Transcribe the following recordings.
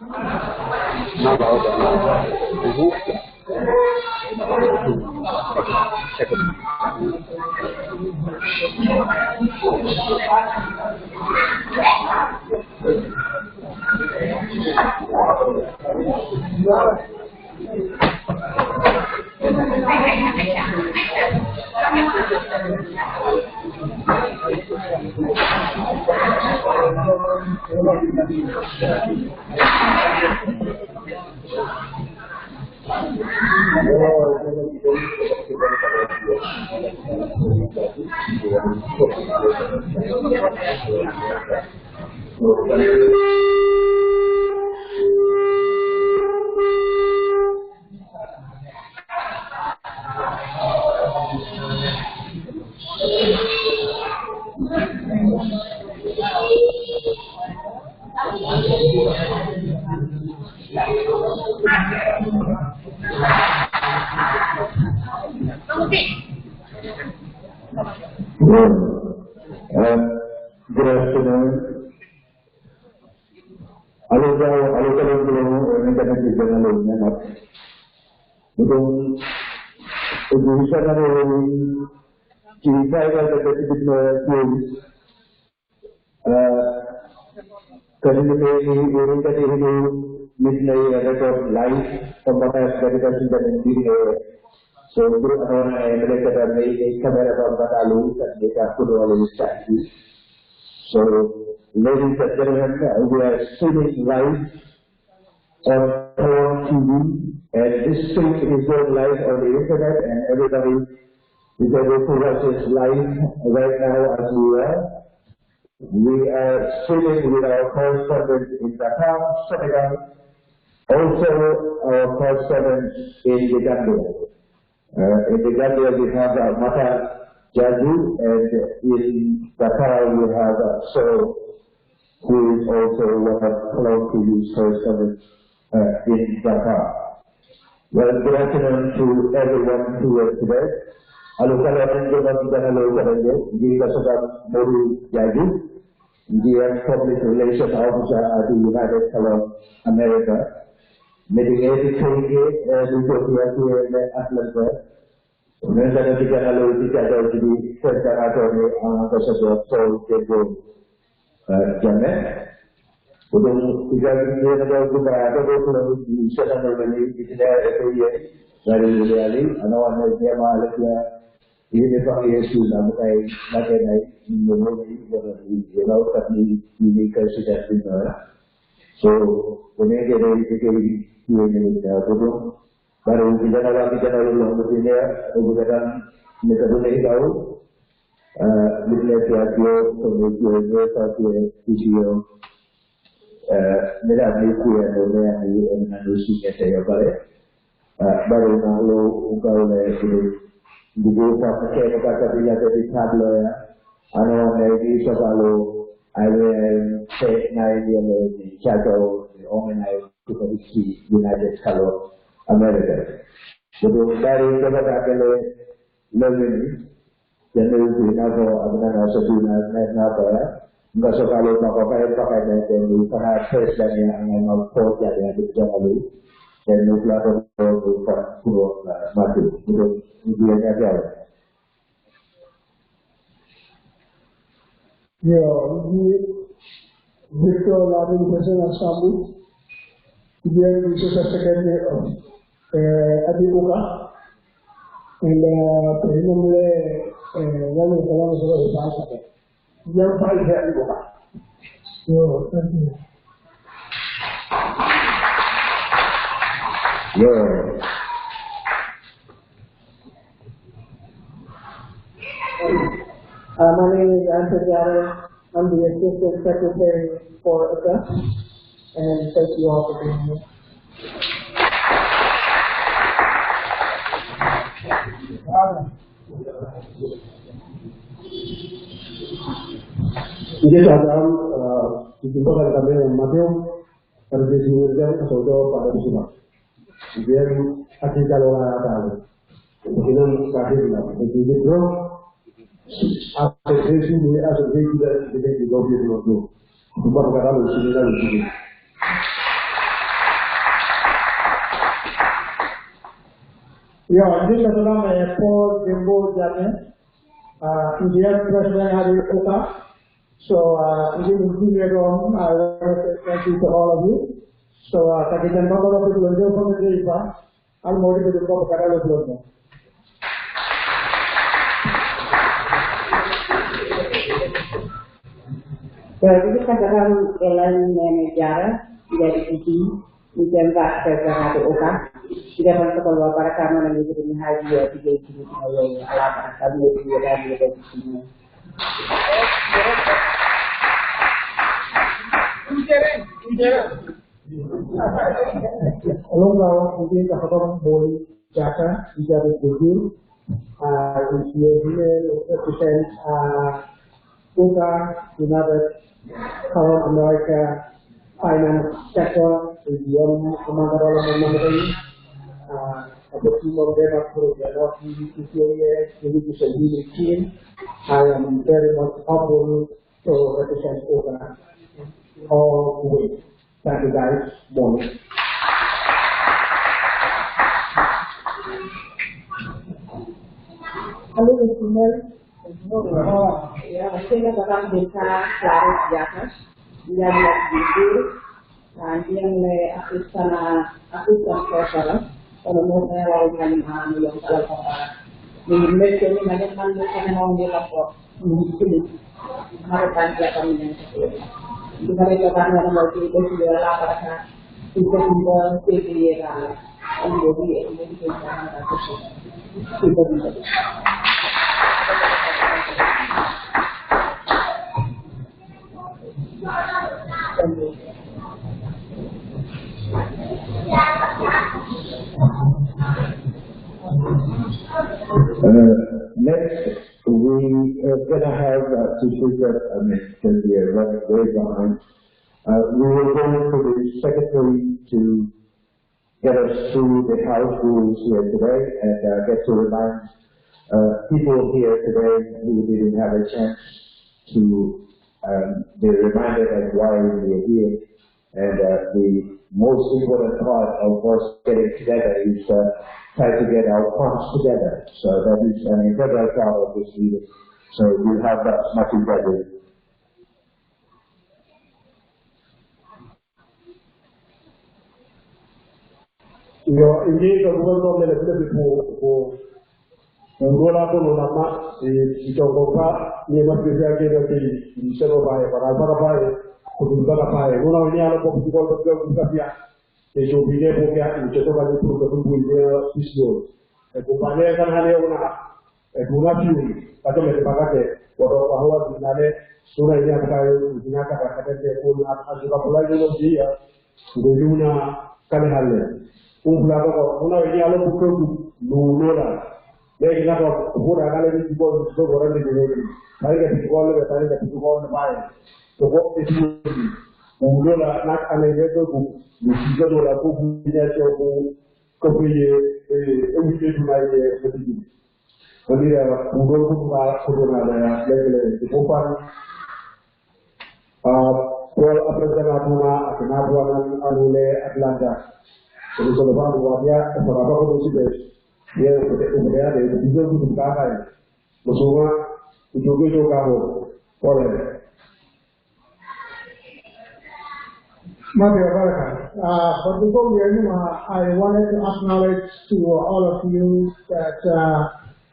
Good afternoon. So, ladies and gentlemen, we are streaming live on TV, and this stream is going live on the internet, and everybody is able to watch this live right now as we are. We are streaming with our correspondent in Dakar, Senegal, also our correspondent in the Gambia. In the Gambia we have Mata Jadu, and in Dakar we have So, who is also one of Cloud TV's correspondents in Dakar. Well, good afternoon to everyone here today. Hello, the Public Relations Officer at the United Color America. Meeting every Tuesday and Utopia here in Atlanta. When the Hello, the Center Attorney on the Soul Table Janet. Untuk tiga minggu negara kita ada beberapa wisata normally di sini every year dari Bali, anak-anak dia Malaysia ini pakai sudah mulai naik menuruni dari laut kami ini ke sejak dulu. So, ini dari ini betul. Baru kita lalu begini, kemudian mereka boleh tahu. Bila dia kemudian dia video mereka melakukan dengan manusia saya baru lalu ungkau lagi dibuka pakai kata dia jadi tablo ya, anak lagi selalu ada set naik dia lagi jago orang naik kita di United kalau Amerika. Jadi dari kita kalau lebih jadi kita kalau ada sesuatu apa ya. Enggak sekali pakai dan para presiden yang mau jadi di Jakarta dan nuklir untuk maju untuk dunia jauh. Ya, ini betul lagi presiden Sabu. Dia bisa sekali ada buka dan presiden lalu kalau sudah sampai yang paling hebat juga. Yo, yo. My name is Anthony Adams. I'm the Assistant Secretary for ACA, and thank you all for being here. Jadi dalam dijumpakan kami yang maju berdiskusi soal pada semua. Biar hati kalau ada, mungkin kasih lah. Jadi itu asosiasi dari gobi itu. Bukan karena sini. Yeah, this is the Paul Jimbo Jame, Indian President Hari Oka. So, this is the room. I want to thank you to all of you. So, thank you very much for the Jipa. I'm more to the Copa. Jadi kadang elan negara dari sisi dijangka secara oka tidak perlu keluar para kamu yang jadi haji ya tiga itu alat kami itu dari sini. Along mungkin orang boleh jaga dari sini. Ini represent Uka United Current America Finance Sector region among all of the a team of them for the team. I am very much humble to represent Uka all the way. Thank you guys. Bonus. Hello, listeners. Ya, saya akan bisa cari jasa yang jujur, yang asisten sosial, kalau mau saya lakukan yang salah salah. Di Malaysia ini banyak kan orang dia lapor, mungkin harus tanya kami yang seperti. Kita lihat kan orang mau itu sudah lapor kan, itu juga seperti yang jadi kita harus next, we are going to have to figure out can be a way behind. We will go to the secretary to get us through the House rules here today and get to remind people here today who didn't have a chance to be reminded of why we are here. And the most important part of us getting together is try to get our funds together. So that is an integral part of this meeting. So we'll have that much together. Indeed, the world of the people Angola kono nama Itokopa ni mapesa kile kile sero bae para bae kuduka bae una ni ala ko kuduka ko kapia e jo bile ko ya ni to ba ni ko ko buile sisio e ko bale kan hale una e una più kato me pagate oro bahwa dinale sura ya ka dina ka de ko na ajuka pula ni dia nguluna kan hale umbla ko una ni ala ko ko lula Lagi nak buat agak lebih cukup orang di sini. Mari kita cukup lebih, kita cukup lebih. Cukup itu. Mungkin nak ane itu juga dolar punya cukup kopi ini tu naik seperti. Jadi mungkin pun ada lagi cukupan. Pol apresentasinya kenabuan anule Atlanta. Jadi kalau baru dia berapa pun sih. Ya, kemudian ada juga untuk kakak, semua itu kamu boleh. But before we end, I wanted to acknowledge to all of you that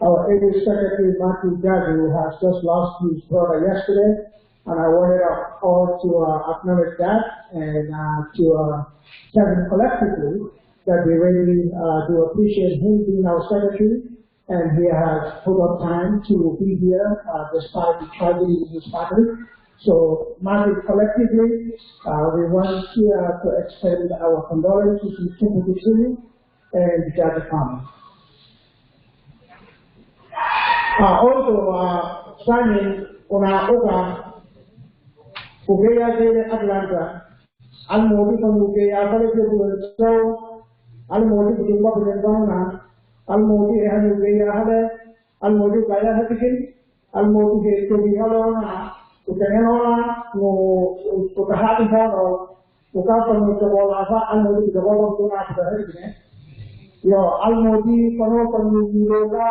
our English Secretary Matthew Gadu has just lost his brother yesterday, and I wanted all to acknowledge that and to tell him collectively that we really do appreciate him being our secretary, and he has put up time to be here despite the tragedy in his family. So, Margaret, collectively, we want to extend our condolences to Timothy City and the Judge family. Also, signing on our Oka, Ugeya Atlanta, and Modi from Ugeya, so Al-Modi berjumpa dengan Bangna, Al-Modi ehanu gaya hale, Al-Modi kaya hatikin, Al-Modi ke bihalona, utengenona, utahati hano, ukapan bola apa, Al-Modi ke bola tuna sudah ini. Yo, almodi kono kono niroga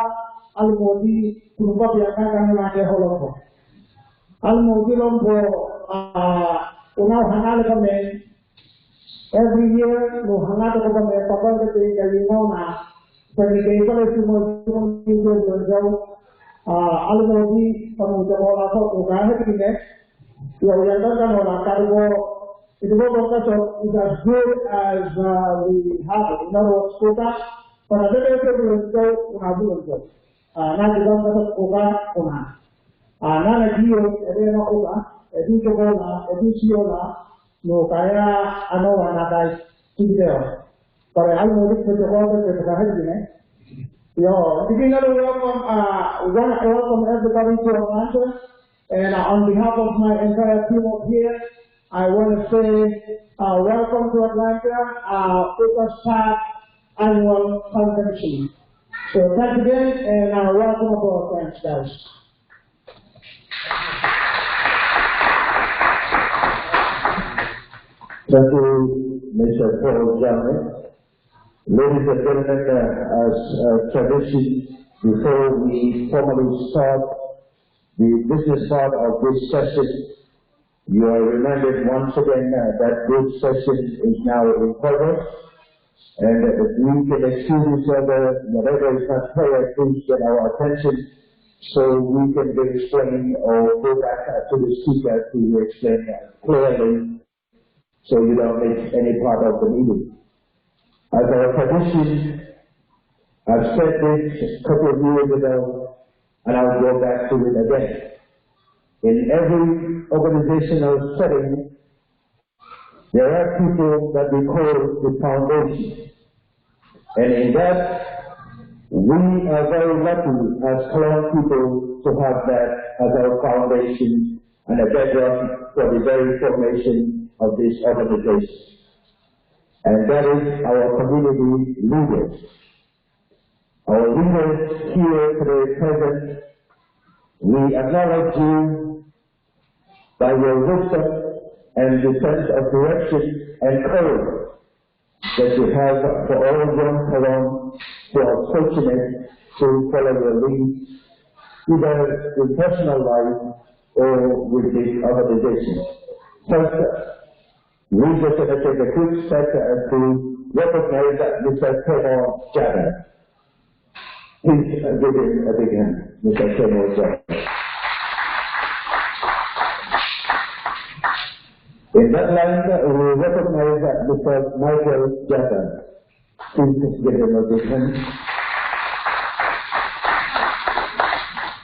almodi kurba biaka kana ke holongo. Almodi lombo una hanal kame every year no hanal kame papa ke kalina Pero que eso es un tipo de algo así, como te voy a tocar, y oyendo que nos la cargo, it is as good as we have it. In other words, coca, para hacer eso, una buena. Nada de vamos a coca, una. Nada de Dios, no coca, dicho cola, siola, no cae a no van a caer, para algo de que te voy a trabajar, Yo, begin to welcome everybody to Atlanta, and on behalf of my entire team up here, I want to say welcome to Atlanta, UKA annual convention. So thanks again, and welcome aboard, thanks guys. Thank you, Mr. Paul Jammeh. Ladies and gentlemen, as tradition, before we formally start the business part of this session, you are reminded once again that this session is now in progress, and we can excuse each other, whatever is not clear, please get our attention, so we can explain or go back to the speaker to explain clearly, so you don't miss any part of the meeting. As our tradition, I've said this a couple of years ago, and I'll go back to it again. In every organizational setting, there are people that we call the foundation. And in that, we are very lucky as Cologne people to have that as our foundation and a bedrock for the very formation of this organization. And that is our community leaders. Our leaders here today present, we acknowledge you by your wisdom and the sense of direction and courage that you have for all young Cologne who are fortunate to follow your lead, either in personal life or with this organization. First, we just going to take a quick step to recognize Mr. Kemo Jada. Please give him a big hand, Mr. Kemo Jada. In that line, we recognize Mr. Michael Jada. Please give him a big hand.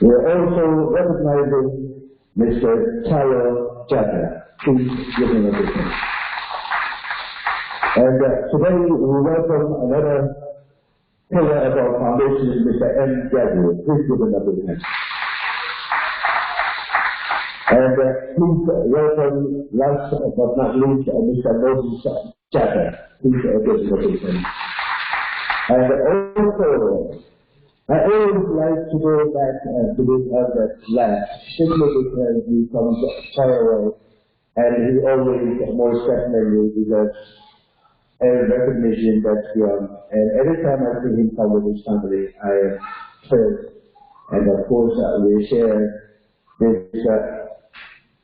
We are also recognizing Mr. Tyler Jada. Please give him a big hand. And today we welcome another pillar of our foundation, Mr. M. Gabriel. Please give him a big hand. And please welcome, last but not least, Mr. Moses Chapter. Please give him a big hand. And also, I always like to go back to this other last, simply because he comes far away, and he always, most definitely, deserves a recognition that's young. And every time I see him come with his family, I am thrilled. And of course, we share this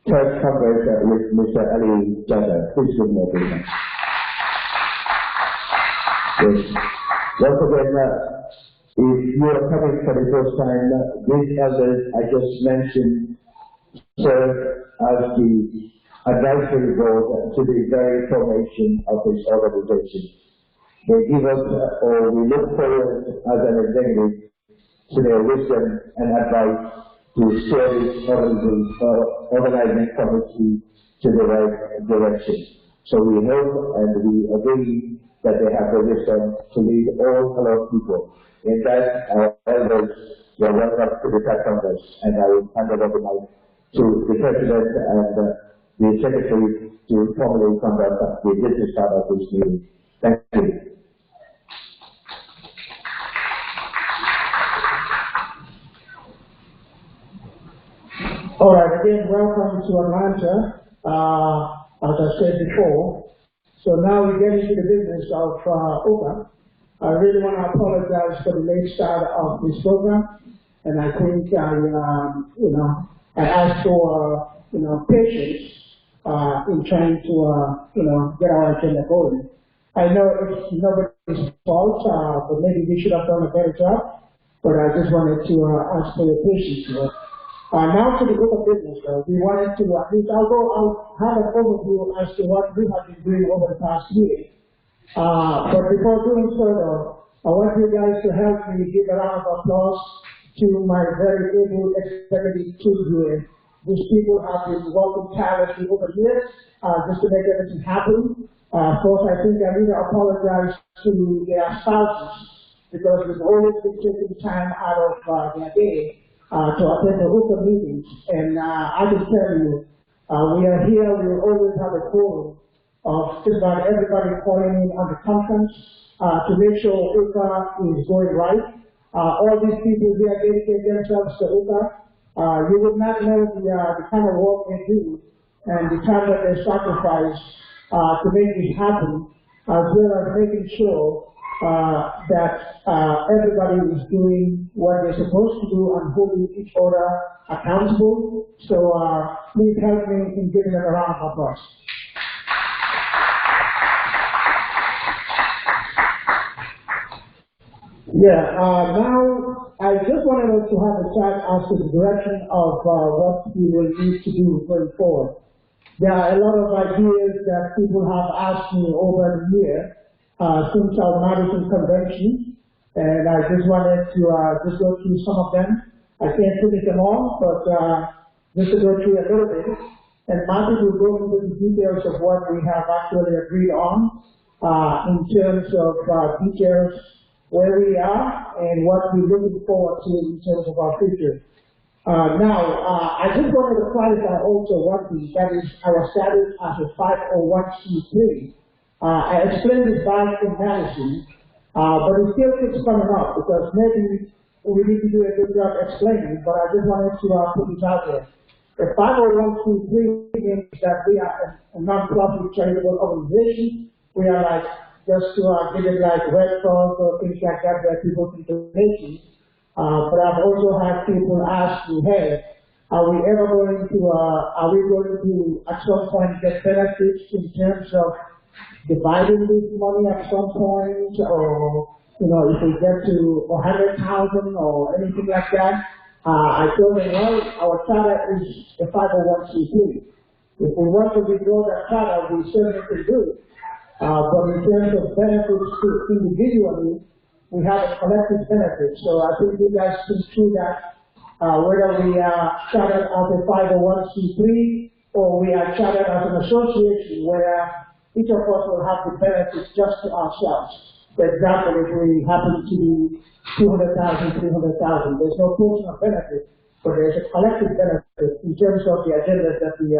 church congress with Mr. Ali Jada. Please give me a big hand. Yes. Once again, if you are coming for the first time, these elders I just mentioned serve as the advisory board to the very formation of this organization. They give us, or we look forward as an executive to their wisdom and advice to steer this organizing committee to the right direction. So we hope and we agree that they have the wisdom to lead all fellow people. In that, our elders were welcome to the Church Congress, and I will hand over the mic to the President and the Secretary to formally conduct the business part of this meeting. Thank you. All right, again, welcome to Atlanta, as I said before. So now we get into the business of UKA. I really want to apologize for the late start of this program, and I think I asked for patience in trying to get our agenda going. I know it's nobody's fault, but maybe we should have done a better job. But I just wanted to ask for your patience here. Now to the book of business, though, we wanted to at least I'll have an overview as to what we have been doing over the past year. But before doing so, though, I want you guys to help me give a round of applause to my very able executive team here. These people have been working tirelessly over years just to make everything happen. First, I think I need to apologize to their spouses because we've always been taking time out of their day to attend the uka meetings. And I can tell you, we are here, we will always have a forum of just about everybody calling in on the conference to make sure uka is going right. All these people here dedicate themselves to uka. You would not know the kind of work they do and the time that they sacrifice to make this happen, as well as making sure that everybody is doing what they're supposed to do and holding each other accountable. So please help me in giving them a round of applause. Yeah, now I just wanted us to have a chat as to the direction of what we will need to do going forward. There are a lot of ideas that people have asked me over the year since our Madison convention, and I just wanted to just go through some of them. I can't finish them all, but just to go through a little bit. And Martin will go into the details of what we have actually agreed on in terms of details where we are and what we're looking forward to in terms of our future. I just wanted to clarify also one thing, that is our status as a 501c3. I explained this back in Madison, but it still keeps coming up because maybe we need to do a good job explaining, but I just wanted to put this out there. A 501c3 means that we are a non-profit charitable organization. We are like, just to give it like Red Cross or things like that where people can donate. But I've also had people ask me, hey, are we going to at some point get benefits in terms of dividing this money at some point, or if we get to 100,000 or anything like that? I told them, well, our charter is a 501c3. If we want to withdraw that charter, we certainly can do it. But in terms of benefits to individually, we have a collective benefit. So I think you guys can see that whether we are chartered as a 501c3 or we are chartered as an association where each of us will have the benefits just to ourselves. For example, if we happen to be 200,000, 300,000, there's no portion of benefit, but there's a collective benefit in terms of the agendas that we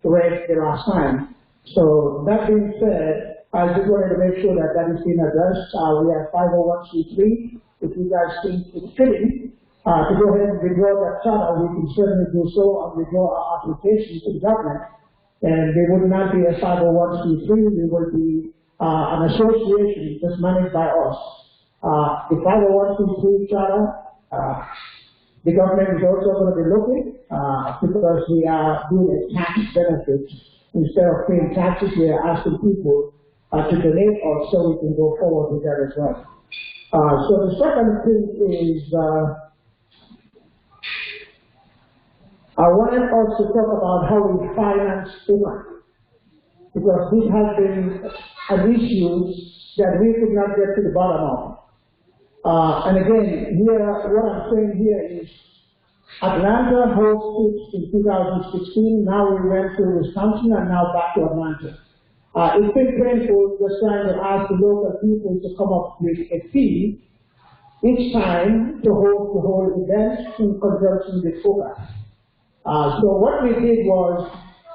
raised in our time. So that being said, I just wanted to make sure that that is being addressed. We are 501c3. If you guys think it's fitting to go ahead and withdraw that charter, we can certainly do so and withdraw our application to the government. And they would not be a 501c3, they would be an association just managed by us. The 501c3 charter, the government is also going to be looking because we are doing a tax benefit. Instead of paying taxes, we are asking people to donate us so we can go forward with that as well. So the second thing is, I wanted us to talk about how we finance uka, because this has been an issue that we could not get to the bottom of. And again, here, what I'm saying here is, Atlanta hosted in 2016, now we went to Wisconsin and now back to Atlanta. It's been painful just trying to ask the local people to come up with a fee each time to host the whole event in conjunction with uka. So what we did was,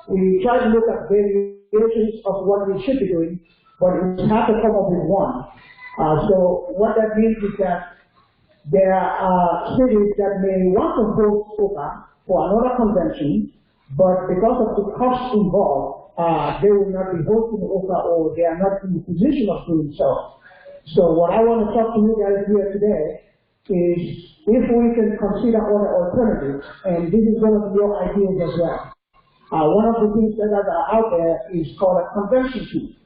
we tried to look at variations of what we should be doing, but we have to come up with one. So what that means is that there are cities that may want to host uka for another convention, but because of the cost involved, they will not be hosting uka or they are not in the position of doing so. So what I want to talk to you guys here today is if we can consider other alternatives, and this is one of your ideas as well. One of the things that are out there is called a convention fee.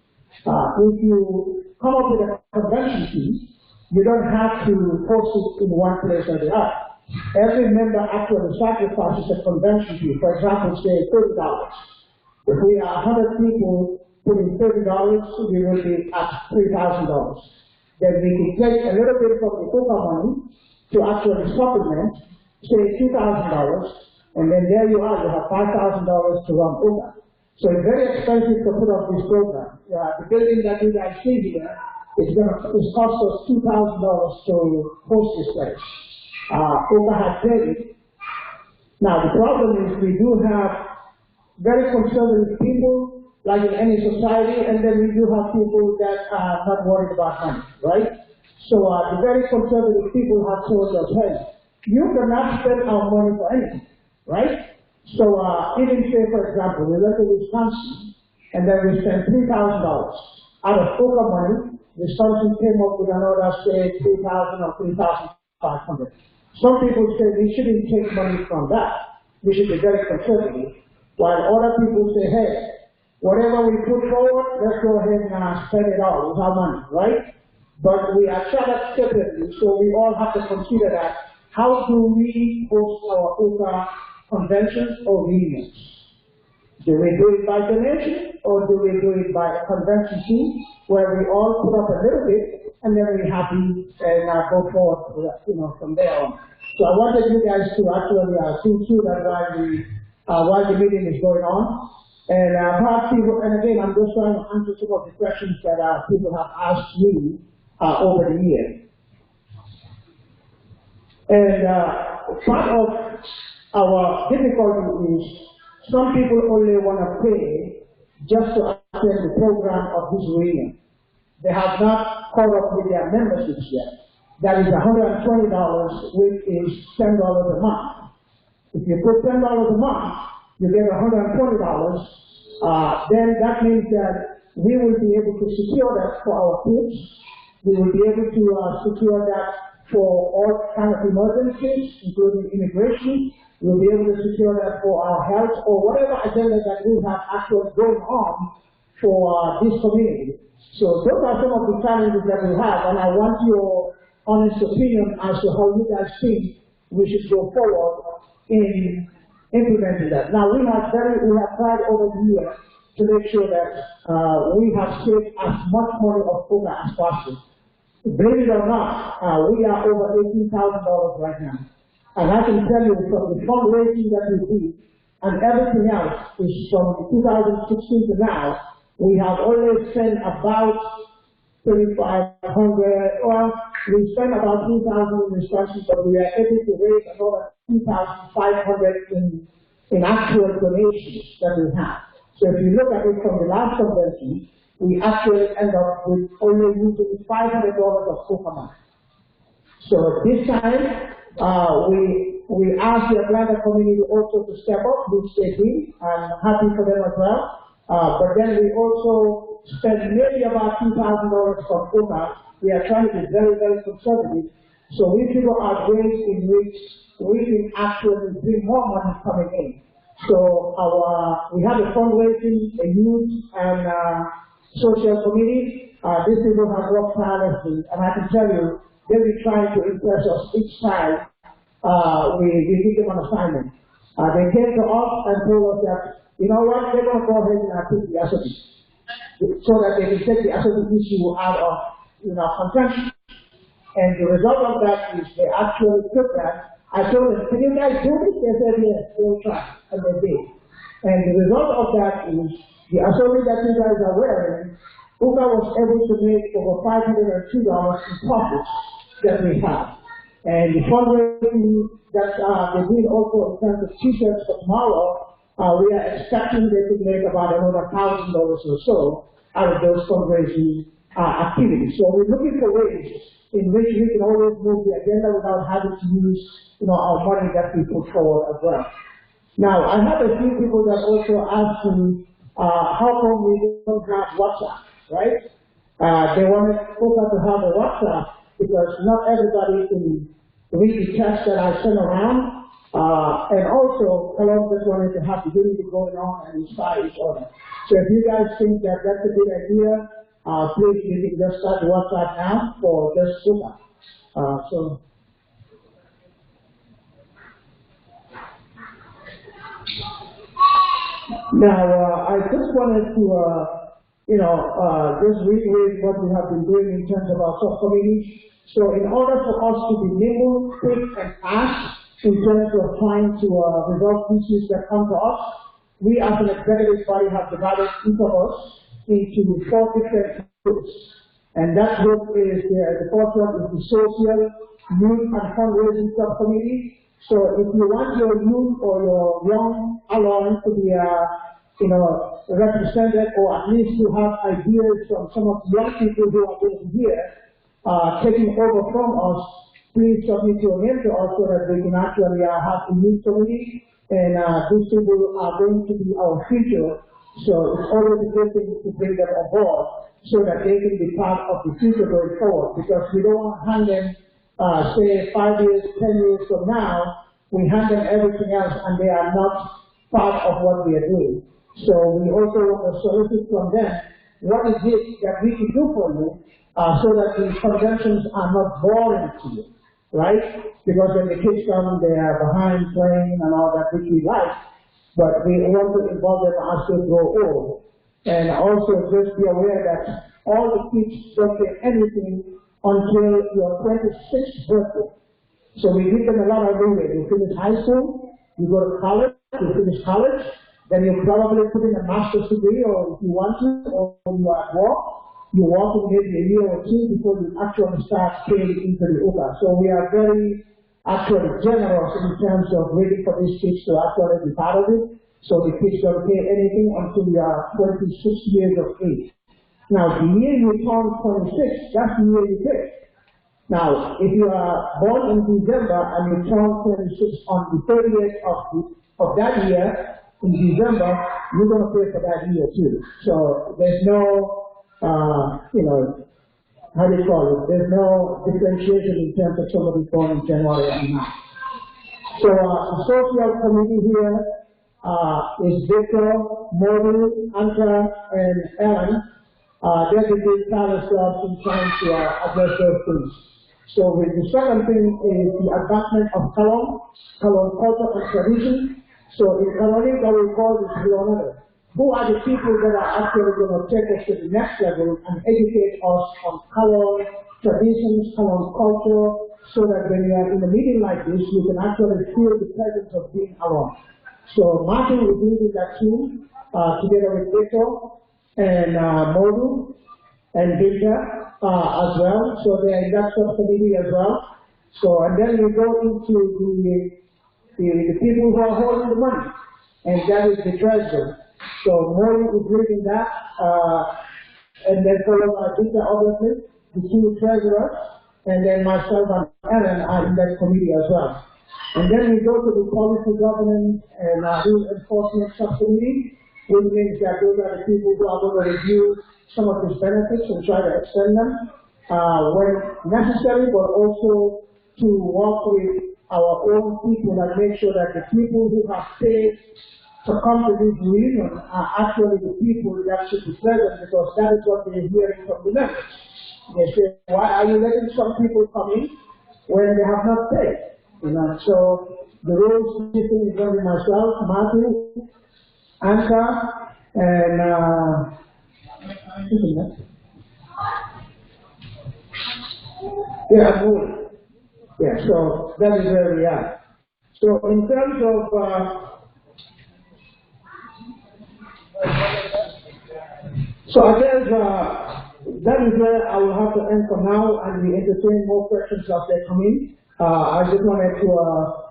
If you come up with a convention fee, you don't have to post it in one place or the other. Every member actually sacrifices a convention fee. For example, say $30. If we are 100 people putting $30, we will be at $3,000. Then we can take a little bit from the UCA money to actually supplement, say $2,000, and then there you are, you have $5,000 to run UCA. So it's very expensive to put up this program. The building that you guys see here, it's cost us $2,000 to host this place. UCA has paid it. Now the problem is we do have very conservative people, like in any society, and then we do have people that are not worried about money, right? So the very conservative people have told us, hey, you cannot spend our money for anything, right? So even say, for example, we went to Wisconsin, and then we spent $3,000 out of UCA money. Wisconsin came up with another, say, $3,000 or $3,500. Some people say we shouldn't take money from that. We should be very conservative. While other people say, hey, whatever we put forward, let's go ahead and spend it all with our money, right? But we are chartered separately, so we all have to consider that. How do we host our UCA conventions or reunions? Do we do it by donation, or do we do it by a convention fee, where we all put up a little bit, and then we're happy and go forward, from there on. So I wanted you guys to actually think through that while the meeting is going on. And perhaps people, and again, I'm just trying to answer some of the questions that people have asked me over the years. And part of our difficulty is some people only want to pay just to attend the program of this reunion. They have not caught up with their memberships yet. That is $120, which is $10 a month. If you put $10 a month, you get $120, then that means that we will be able to secure that for our kids. We will be able to secure that for all kinds of emergencies, including immigration. We'll be able to secure that for our health or whatever agenda that we have actually going on for this community. So those are some of the challenges that we have, and I want your honest opinion as to how you guys think we should go forward in implementing that. Now we have tried over the years to make sure that we have saved as much money of UCA as possible. Believe it or not, we are over $18,000 right now. And I can tell you from the fundraising that we do and everything else is from 2016 to now, we have only spent about $3,500, or we spent about $2,000 in instructions, but we are able to raise another $2,500 in actual donations that we have. So if you look at it from the last convention, we actually end up with only using $500 of UCA money. So this time, we asked the Atlanta community also to step up, which they did. I'm happy for them as well. But then we also spent maybe about $2,000 from UCA. We are trying to be very, very conservative. So we figure out ways in which we can actually bring more money coming in. So we have a fundraising, a youth, and social committee. These people have worked tirelessly, and I can tell you, they'll be trying to impress us each time we give them an assignment. They came to us and told us that, you know what, they're going to go ahead and take the asset so that they can take the asset issue out of contention. And the result of that is they actually took that. I told them, can you guys do this? They said, yes, we'll try. And they did. And the result of that is the assortment that you guys are wearing, UCA was able to make over $502 in profits that we have. And the fundraising that they did also in terms of t-shirts for tomorrow, we are expecting they could make about another $1,000 or so out of those fundraising activities. So we're looking for ways in which we can always move the agenda without having to use our money that we put forward as well. Now, I have a few people that also asked me, how come we don't have WhatsApp, right? They wanted Uka to have a WhatsApp because not everybody can read the text that I sent around. And also, Columbus wanted to have the unity going on and inspire each other. So if you guys think that that's a good idea, please you can just start the WhatsApp now for just Uka. Now, I just wanted to, just reiterate what we have been doing in terms of our subcommittees. So in order for us to be nimble, quick, and fast in terms of trying to resolve issues that come to us, we as an executive body have divided each of us into 4 different groups. And that group is, the first one is the social, youth, and fundraising subcommittee. So if you want your youth or your young allies to be, represented, or at least you have ideas from some of the young people who are going here, taking over from us, please submit your name to us so that we can actually have a youth committee, and these people are going to be our future. So it's always a good thing to bring them on board so that they can be part of the future going forward, because we don't want to hand them say 5 years, 10 years from now, we hand them everything else and they are not part of what we are doing. So we also want to solicit from them, what is it that we can do for you so that the conventions are not boring to you, right? Because when the kids come, they are behind playing and all that, which we like, but we want to involve them as they grow old. And also just be aware that all the kids don't get anything until your 26th birthday. So we give them a lot of leeway. You finish high school, you go to college, you finish college, then you probably put in a master's degree, or if you want to, or you are at work, you work in maybe a year or two before you actually start paying into the Uka. So we are very actually generous in terms of waiting for these kids to actually be part of it. So the kids don't pay anything until you are 26 years of age. Now, the year you turn 26, that's the year you pay. Now, if you are born in December and you turn 26 on the 30th of that year, in December, you're going to pay for that year too. So there's no, how do you call it? There's no differentiation in terms of somebody born in January or not. So the social committee here is Victor, Modi, Anka, and Ellen. They're the big tireless jobs in trying to address those things. So the second thing is the advancement of Kalon culture and tradition. So in Kalonic, what we call this Leonardo. Who are the people that are actually going to take us to the next level and educate us on Kalon traditions, Kalon culture, so that when you are in a meeting like this, you can actually feel the presence of being around. So Martin will be with that team together with Victor and Modu and Binta as well. So they are in that subcommittee as well. So, and then we go into the people who are holding the money, and that is the treasurer. So Modu is leading that, and then followed by Binta, obviously, the two treasurers, and then myself and Ellen are in that committee as well. And then we go to the policy governance and rule enforcement subcommittee, which means that those are the people who are going to review some of these benefits and try to extend them when necessary, but also to work with our own people and make sure that the people who have paid to come to this reunion are actually the people that should be present, because that is what they're hearing from the members. They say, why are you letting some people come in when they have not paid? So the rules system is going to be myself, Matthew, Anka, and so that is where we are. So in terms of so I guess that is where I will have to end for now, and we entertain more questions as they come in. I just wanted to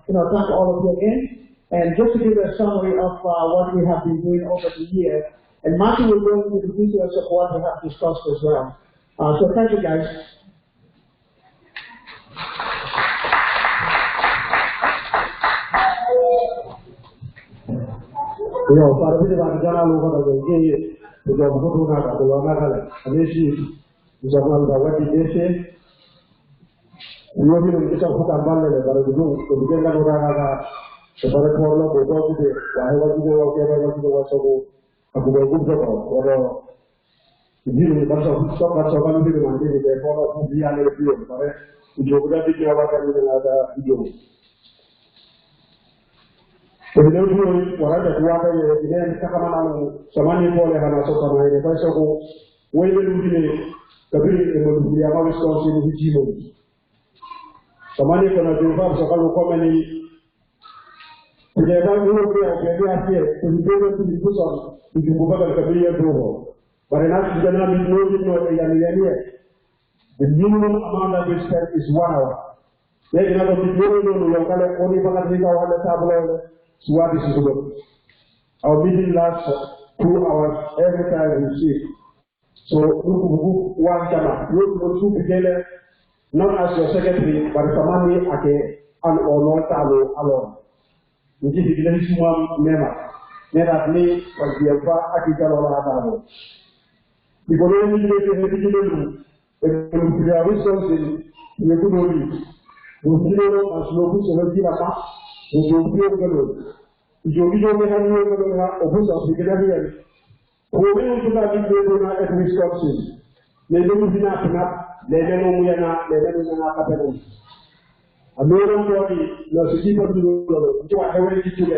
thank all of you again, and just to give a summary of what we have been doing over the year. And Martin will go into the details of what we have discussed as well. So thank you, guys. nous avons la voie du déchet. Nous avons une question pour campagne, le barreau, le budget de la Goraga, le barreau, le barreau, la voie du déchet, aku groupe de alors il parce que ça va ça va nous demander de faire pour bien aller plus pareil je voudrais dire qu'on va faire la vidéo et le jour voilà de quoi il est camarade samani pour les hana so sama il parce que oui le nous kabiri et nous il y a pas de sens nous vidéo samani qu'on a dû faire ça comme ni il y a pas de nous qui a fait une vidéo de discussion Ikikumbuka kabila dogo. But in that general the minimum amount that we spend is 1 hour. Then another video only for the table swap is good. Our meeting lasts 2 hours every time we see. So one time you begin not as your secretary, but somebody at an or not alone. Which is the one member. Neratni pergiapa akikal orang tahu. Di bawah ini kita dulu, kita resources itu dulu. Mungkin asloku seperti apa? Mungkin kalau jadi mereka opus aplikasi ini. Orang kita diberikan resources. Lepas itu nak, lepas apa pun. American body, no sisi perlu itu ahli itu juga.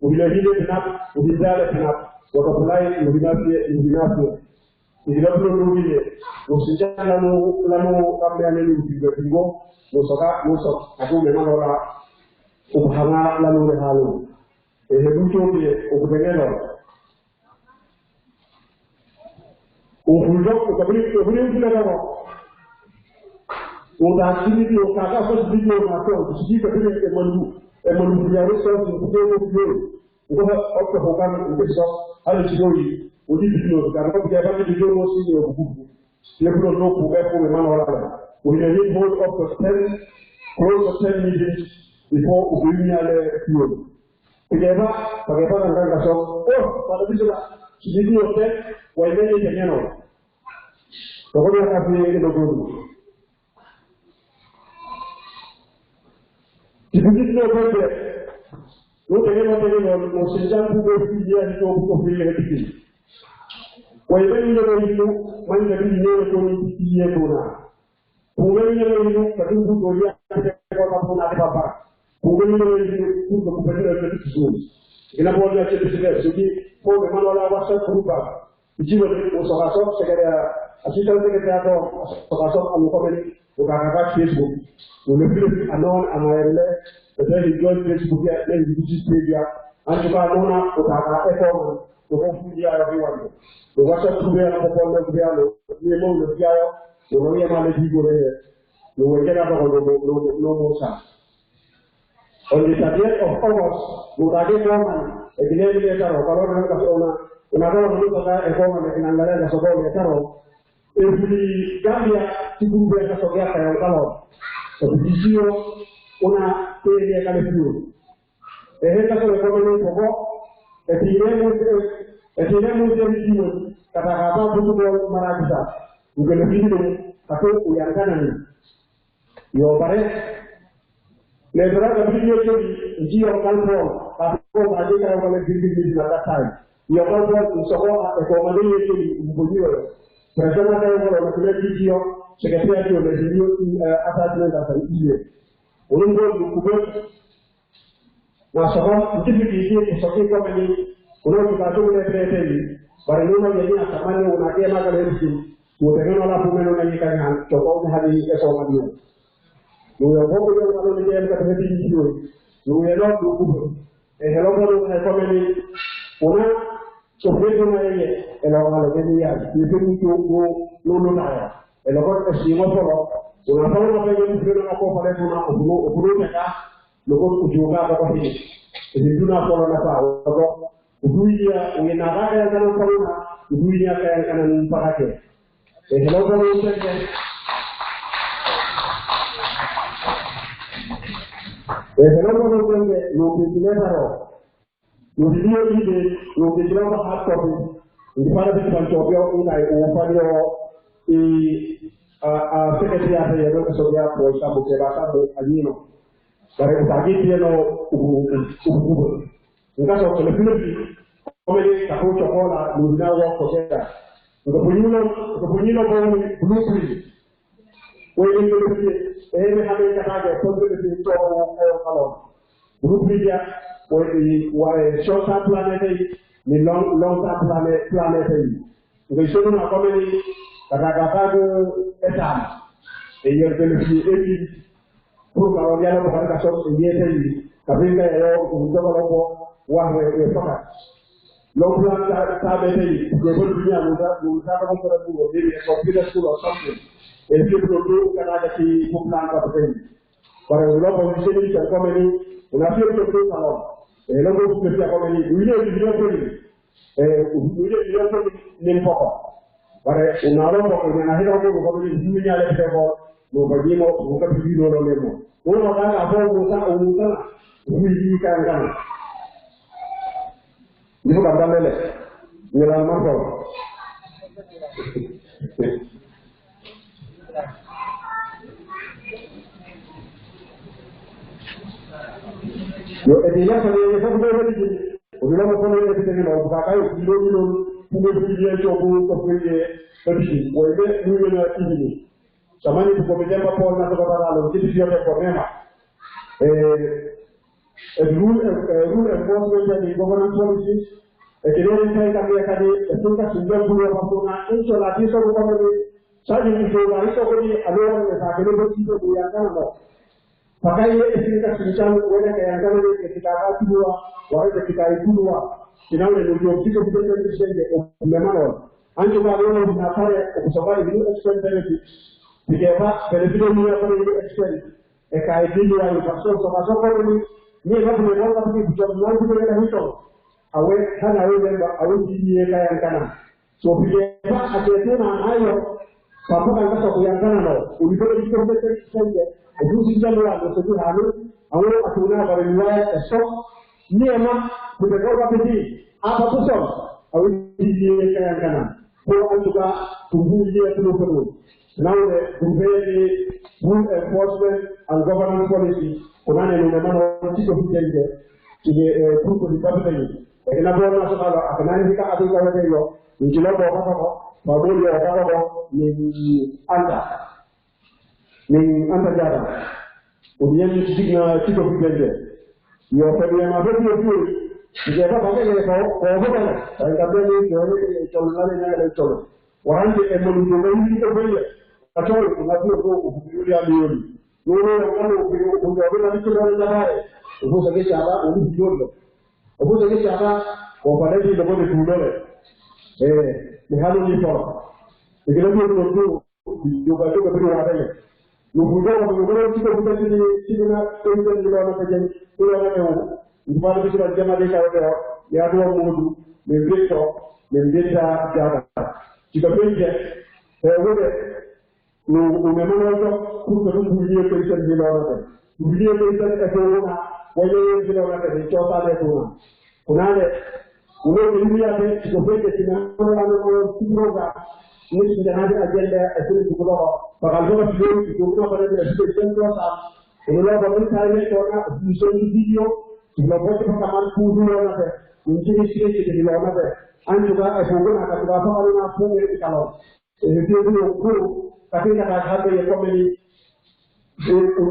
Udah hidup benar, udah jalan benar. Waktu mulai udah nabi. Ini perlu dulu. Usia lalu kami ini juga tinggal. Musok. Aku memang orang ubahana lalu lehalu. Lucu dia, ubahnya. Ubahnya kabeli kita Udah sini dia kakak pun video macam sini kerja emanu dia resource untuk Udah apa bukan besok ada sini udi video karena dia bagi video masih dia buku dia belum tahu buku memang orang we need more of 10 close to 10 minutes before we ada video bagaimana kan kasih pada bisa video teh wajib ini kenapa pokoknya kami ini dulu Si begitu berada, lo tengok sejak pukul 3 itu pukul 3 lebih. Wajib ini itu mana jadi ini pukul 3 puna. Pukul ini itu kadang pukul 3 kalau pun ada apa. Pukul ini itu pukul 3 lebih sulit. Kenapa dia cakap jadi pukul memang orang awak berubah. Jadi usaha sekarang asisten sekarang atau usaha alukomen ukaga Facebook. Lebih anon amaile, tetapi jual Facebook ya, lebih bisnis dia. Anjukan anon ukaga ekor, ukau dia lagi wajib. WhatsApp dia nak pun dia lo, dia mau dia yo, lo yang mana di gore, lo yang apa lo mosa. On the 30th of August, lo tadi kawan, dia taruh kalau orang kasih orang kalau kita ekor dengan anggaran kasih orang taruh. Di Gambia si guru biasa soalnya kayak kalau seperti una teoria kali itu. Kalau ekonomi pokok, etinya mungkin kata-kata betul merasa bukan lebih itu, tapi yang kanan. Yo pare, lepas itu dia kalpol, tapi aja kalau lebih nada time. Yo kalpol soal ekonomi itu bukan Bersama saya kalau masih video, sekitar video atasnya kata ini. Orang buat masalah itu video seperti kami orang kita tu boleh terjadi. Baru ini jadi asalnya orang dia nak kerja. Mungkin orang pun orang ini kan coba hari esok dia. Lu yang bawa dia kalau dia nak kerja video, lu yang nak buku. Kalau orang kami orang Sofrito ini, kalau dia itu lulu naya. Kalau semua orang orang yang berada di bawah pada upuru mereka, lokal juga apa sih? Jadi dulu kalau nak tahu, upuru dia, orang naga yang kan upuru na, upuru dia yang kan pakai. Kalau kalau kita kalau kita lokal kita tahu. Video ini, lokal kita hard copy. Ndipana vitu panchopio unai ufanyo secretary ya ndio sogea kwa sababu kwa sababu alino para utagiti no ubu ngaso kwa Philippines komele kako chokola luna wa kosera ngopunyino kwa blueprint wewe ndio eme hame kataga konde to kalon blueprint ya wa short term plan ni long term plan ngisho na komele kataga etam yer benefici pour que on yalla ko ka so yete kabinga yo ko ko wa we faka lo plan ta be tay de ko dunya mu da ko ko ko de ko computer school or something et puis pour do kana da ci ko plan ka tay para lo ko ni se ni ko meni una fi ko ko salon e lo ko ko ko meni ile video ko ni ile ko ni foko para una lo ko ni na hiro ko ni dunya le ko lo bagimo ko ka video lo lemo uno kana hapo unuka uji kana ndio kama mbele ni la mambo yo edilia kwa ni sababu ndio ndio mkono ile kitu ni mambo kaka ndio punge video chobu kwa kwenye tabishi wewe ni na hivi samani tukomejamba kwa na kwa lalo kitu kile kwa mema rule enforcement and governance policies ekirere kai kami akadi esunga sunga kuwa mapona enso la tisa kwa kama saji ni kwa hizo kwenye alora na sakele botito kuyangana no pakai esinga sunchano wala kayangana ni kitaka kuwa wale kitaikulwa kinawe ndio kiko kitengo kishenge umemano anjo balona na pale kusabali ni expense benefits nikeva benefit ni kwa ni expense ekaidini wa infrastructure so masoko ni hapo ni wala kwa kujua kuna hicho awe hana wewe awe ni kayangana so bila aketena hayo pamoja na sababu kuyangana nao ulipata kitu kile ujuzi jambo la kusudi hapo au atuna kwa riwaya so niema kutoka bidii hapa kusoma au ni kayangana kwa antuka tungulie tulopo now the rule enforcement and governance policy kunane ni mambo sio vitende kile tuko dipateni na bwana sana akanani hika aduka wewe hiyo njilo kwa baba babuli ya baba ni anda jara udieni signa sio vitende yo tabia mabetu hiyo ndio baba yake kwa baba ndio ni tolale na ile tolo waanje emolungo hivi kwa atoro unajua kwa kufikiria milioni wewe unaona vitu vya baadaye ubuza kesha hapa ulijiona ubuza kesha hapa kwa pale ndio kwa tudole ni hali ni sawa ndio ndio ndio kwa kwa baadaye nubuza ndio kitu kutani sina ndio ndio na kaje ndio na ndio kitu cha jamaa kwa ya ndio mungu ndio jana kitapenje wewe umemaliza kukurudia kesho ndio ndio kesho kuna wewe ndio unataka kuchota leo kunale unaoingia hapo kupeke kina wala kuroga ni ndio agenda asili kutoka pakaliwa video kutoka pale ya station kwa unaona kama tayari kwa video tunapote kama kuhusu na nchini sisi ndio anjuga ashunguna katika pale na funge kalo ndio kuu katika hali ya komeni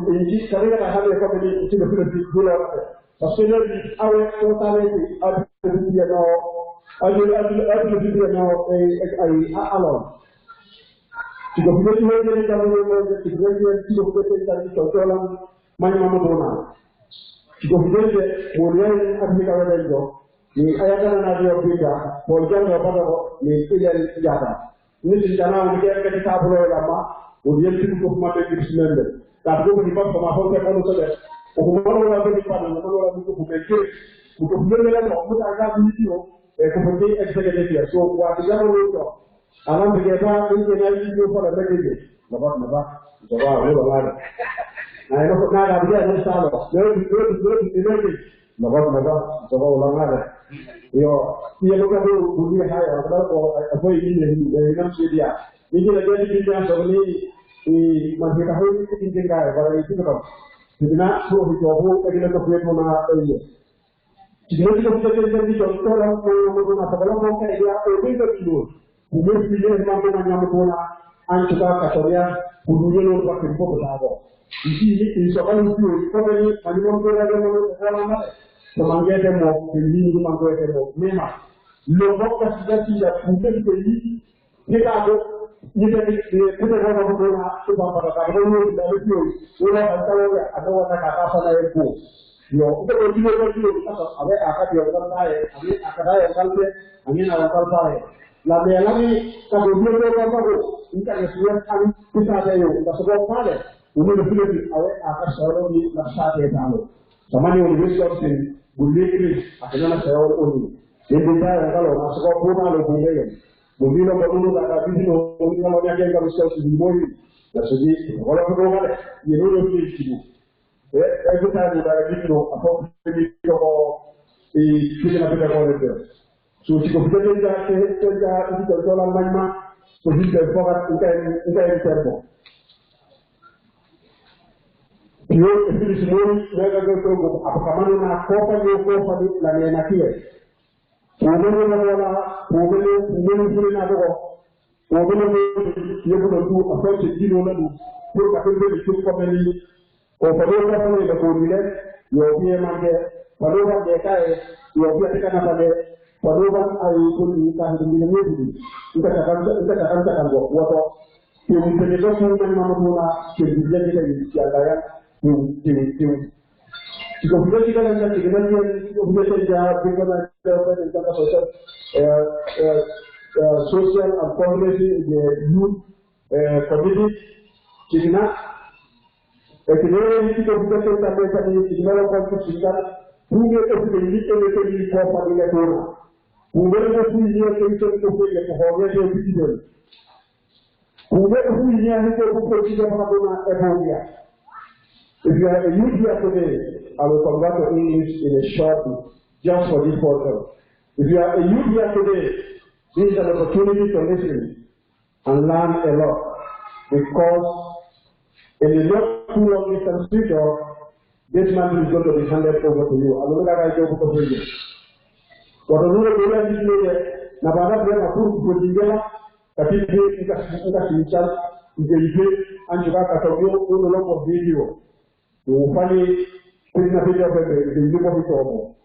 inji katika hali ya komeni ndio bila pasina awe totalmente adudia no adudia no alo ndio bila ile kama ndio kutoka mama dona ndio vile mwenyewe Afrika wewe ni ayatana na ndio pita kwa jambo ambalo ni ile jada ni sindana ni katika tablo lama uliye kitu kwa kisimende tabu ni kwa mahoja kwa sote ukumwona wala kwa pale na wala mtu kumeke ukupeleka na mtu akazi hiyo kupotea executive so kwa jambo hilo anampigia nje na hiyo kwa mbele na baba wewe wala na ino kwa nada bila ni sawa ndio ndio na baba wala Yo, dia bukan tu dunia hai, kalau apa ini nam dia. Ini lagi di dunia sebelum ini masih tahu ini tinggal kalau itu kan. Sebenarnya tu hidup kita kita perlu mana ini. Jika kita jadi contoh orang orang apa kalau mau kayak dia itu itu. Kemudian pilih mampu mampu anjuka katoria kudunya lo pakai pokok tahu. Ini soal itu kalau ini mampu lagi mampu Semangat demo, ini mampu demo. Memang, lomba kasih ya bukan ini. Kita ada, kita orang orang sebab pada kalau dari itu, orang ada orang kata apa itu. Yo, itu itu ada akad yang orang lain, ada akad yang orang lain, angin orang lain. Lalu lagi kalau dia orang baru, kita sesuai kami kita ada yang kita sebut pada, umur lebih ada akad seorang di masyarakat itu. Sama ni universiti Bulli akhirnya saya orang ini. Jadi saya kalau masuk ke rumah lo boleh. Bulli lo baru ada di sini. Bulli kalau dia yang kami sekali di Mori. Jadi kalau kita rumah ni lo di sini. Kita ada di sini. Apa di kita nak kita boleh tu. So jika kita ini terjualan mana, so kita fokus kita terbo. Yo itu semua mereka itu apa mana nak kopa di lain nakir. Kemudian nak ada. Kemudian dia pun tu apa jadi lola tu. Pun kata dia itu komedi. Pada orang ni dah kemudian yo dia mangke. Pada orang dia kaya yo dia tekan apa dia. Pada orang ai pun nikah dengan dia tu. Kita akan waktu yang menjadi semua mana jadi kita Jika kita lihat kita jawab tentang social and policy youth committee, kita kita tentang kita konstitusi punya ini apa dia tu, punya punya itu orang yang begitu, punya itu apa If you are a youth here today, I will convert to English in a short, just for this program. If you are a youth here today, this is an opportunity to listen and learn a lot, because in the not too long distance future, this man is going to be handed over to you. I will not write over to you. What I will do is to na baada ya makuru kujingia katika kincha ndio anjuka katokio uno lopo video ufanye kuna video pepe ndio vitomo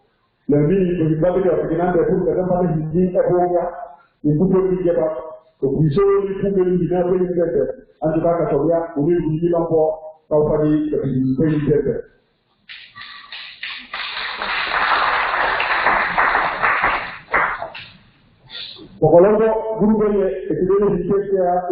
na mimi kujibabu ya kinanda tu kama hizi kwa nikupe kijaba ukishauri kumbe ni ndio ndio anjuka katokio uli lopo kwa ufanye kwenye pepe. Pokolongo grupo ni ekideni hikesha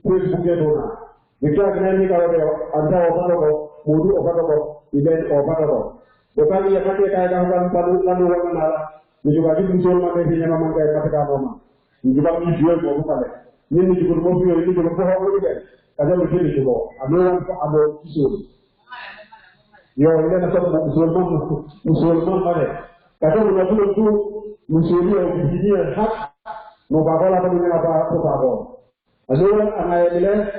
Facebook yedona. Nikia kinani kawe anda opanogo, mudu opanogo, event opanogo. Wakati ya kati kaya kama panu wana nijuka jibu msoma mimi nyama manga ya katika mama. Nijuka mjue kwa mkale. Nini nijuka mbovu yoni nijuka kwa hapo ile. Kaza mjini jibo. Amo kisuri. Yo ile na sababu musulman pale. Kaza mjue tu musulia ukijinia haki mubagala pamoja na pamoja. Azura anaendelea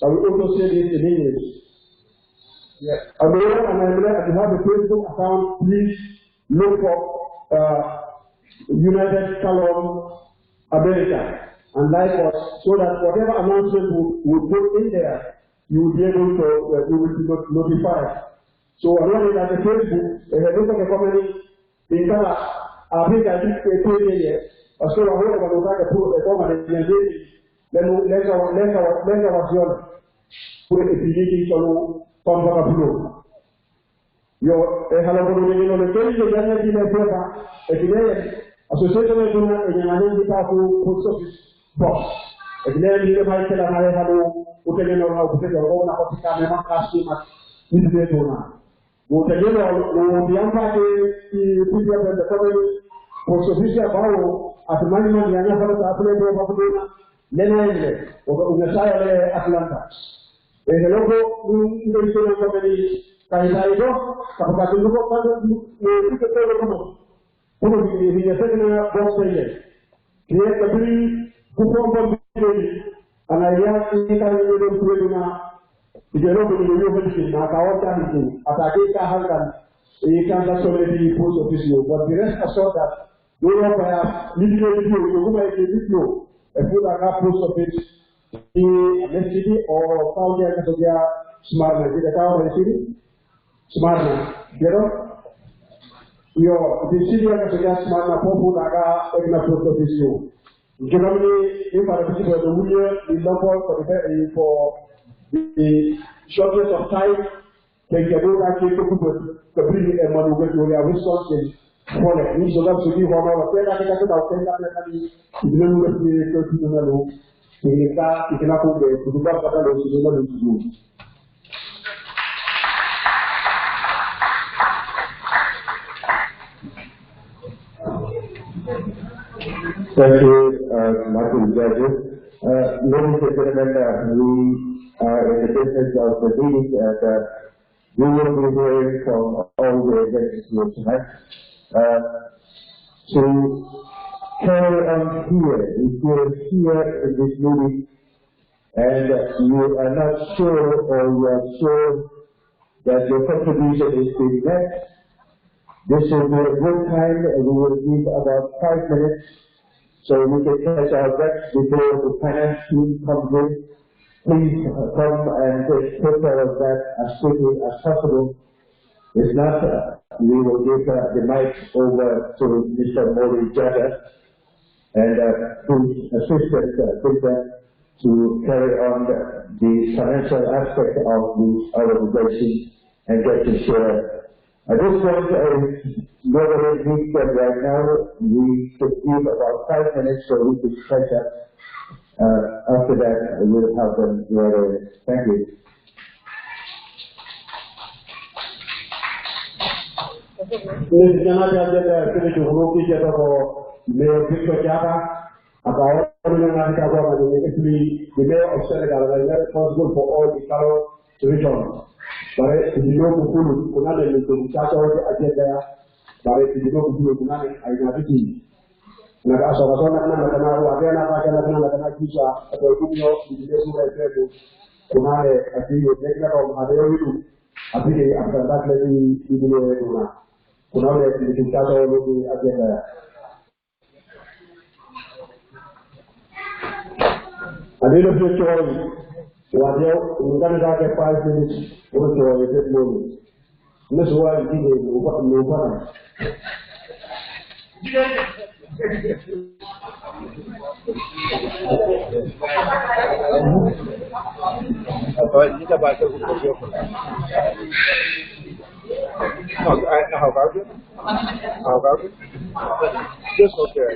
I will also say this in English. Yes. Azura anaendelea, if you have a Facebook account, please look for United Column America and like us so that whatever announcement we put in there, you will be able to, you will be notified. So along with the Facebook, if you look at the comment in color, Afrika ipekee asio wao wanataka tu kama ndio lenga wasiona kwa ipikiki chono kwamba kabilo yo halafu ndio ndio kile jana kimetoka ekile association kuna enyamani tatu post office box ekile ndio mai kila naye hapo utengeneza na kupeka kwa na katika mema customer ndio tuna utengeneza udiamba kuja kwenda kama posofisi ambao atumani mali yanafanya taapule kwa pamoja neno ile unasaya ile Atlanta logo ndio ile kama ni kaida hiyo kwa sababu kwa ndio kama pour il y a certainement bon seigneur qui est capri pour comprendre anaya ini kan ini don tuena ijero ko ni yo hedi na ka wata ni atake ka halkan e kan da so di post office yo but the rest assured that we will have video yo kuma e video e fu da ka post office in city or found ya ka ya smart na di ka wa city smart na yero yo di city ya ka ya smart na popu da ka e na post office yo generally, if I receive the William, the number for the shortness of time, they can do that to bring a man with your resources for it. So that's to give one of the things that I can do with the personal. You cannot go there to do that, but I don't do. Thank you, Martin Judges. Ladies and gentlemen, we are in the business of the meeting and we will be hearing from all the executives tonight. To carry on here, if you're here in this meeting and you are not sure or you are sure that your contribution is being met, this will be a good time and we will give about 5 minutes so we can catch our breath before the finance team comes in. Please come and take care of that as quickly as possible. If not, we will give the mic over to Mr. Mori Jada and his assistant Peter to carry on the financial aspect of the organization and get to share. At this point, nobody needs them right now. We could give about 5 minutes so we could catch up. After that, we'll have them right away. Thank you. The mayor of Senegal is responsible for all the Kano region. But if you know Kukulu, Kunale is the Chacho agenda, but if you know Kukulu, Kunale, I know the team. Nakasona Nakana, Wagana, Nakana, Kisha, the Kumio, the Jesu, Kunale, I think the technical Mario, I think after that, let me give you a Kunale is the Chacho agenda. A little bit of what you got to get 5 minutes for the moment. This is why you did no fun. How about it? How about it? Just okay.